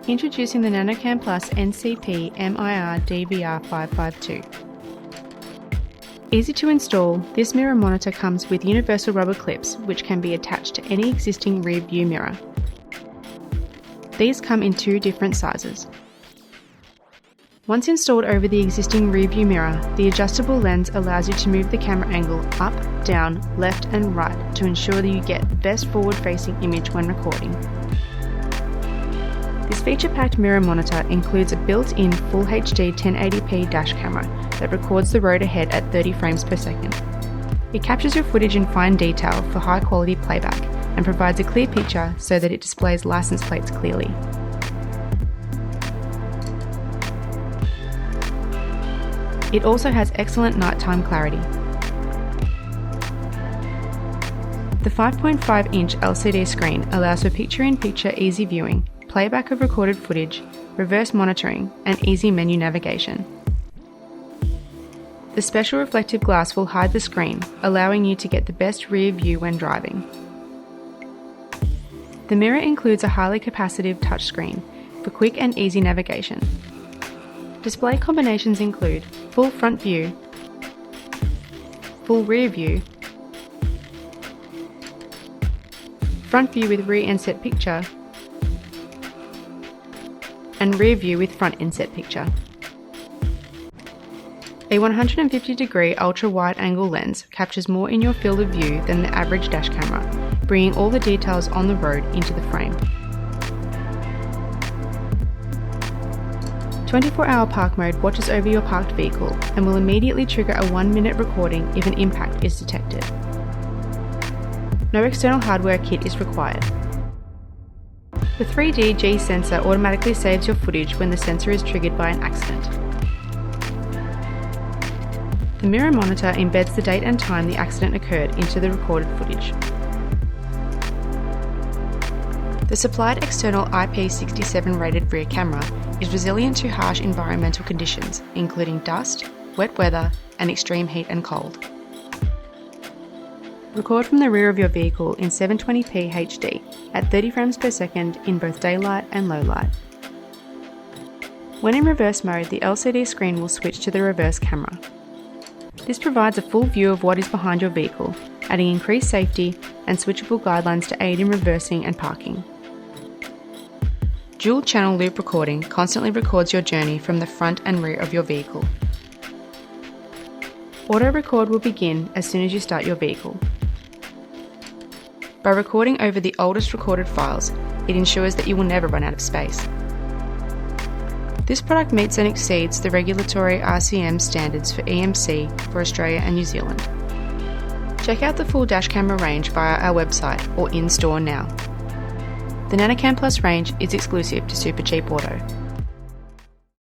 Introducing the NanoCam Plus NCP MIRDVR552. Easy to install, this mirror monitor comes with universal rubber clips which can be attached to any existing rear view mirror. These come in two different sizes. Once installed over the existing rear view mirror, the adjustable lens allows you to move the camera angle up, down, left and right to ensure that you get the best forward-facing image when recording. This feature-packed mirror monitor includes a built-in Full HD 1080p dash camera that records the road ahead at 30 frames per second. It captures your footage in fine detail for high-quality playback and provides a clear picture so that it displays license plates clearly. It also has excellent nighttime clarity. The 5.5-inch LCD screen allows for picture-in-picture easy viewing, playback of recorded footage, reverse monitoring, and easy menu navigation. The special reflective glass will hide the screen, allowing you to get the best rear view when driving. The mirror includes a highly capacitive touchscreen for quick and easy navigation. Display combinations include full front view, full rear view, front view with rear inset picture, and rear view with front inset picture. A 150-degree ultra-wide angle lens captures more in your field of view than the average dash camera, bringing all the details on the road into the frame. 24-hour park mode watches over your parked vehicle and will immediately trigger a 1-minute recording if an impact is detected. No external hardware kit is required. The 3D G sensor automatically saves your footage when the sensor is triggered by an accident. The mirror monitor embeds the date and time the accident occurred into the recorded footage. The supplied external IP67 rated rear camera is resilient to harsh environmental conditions, including dust, wet weather, and extreme heat and cold. Record from the rear of your vehicle in 720p HD at 30 frames per second in both daylight and low light. When in reverse mode, the LCD screen will switch to the reverse camera. This provides a full view of what is behind your vehicle, adding increased safety and switchable guidelines to aid in reversing and parking. Dual channel loop recording constantly records your journey from the front and rear of your vehicle. Auto record will begin as soon as you start your vehicle. By recording over the oldest recorded files, it ensures that you will never run out of space. This product meets and exceeds the regulatory RCM standards for EMC for Australia and New Zealand. Check out the full dash camera range via our website or in-store now. The NanoCam Plus range is exclusive to Supercheap Auto.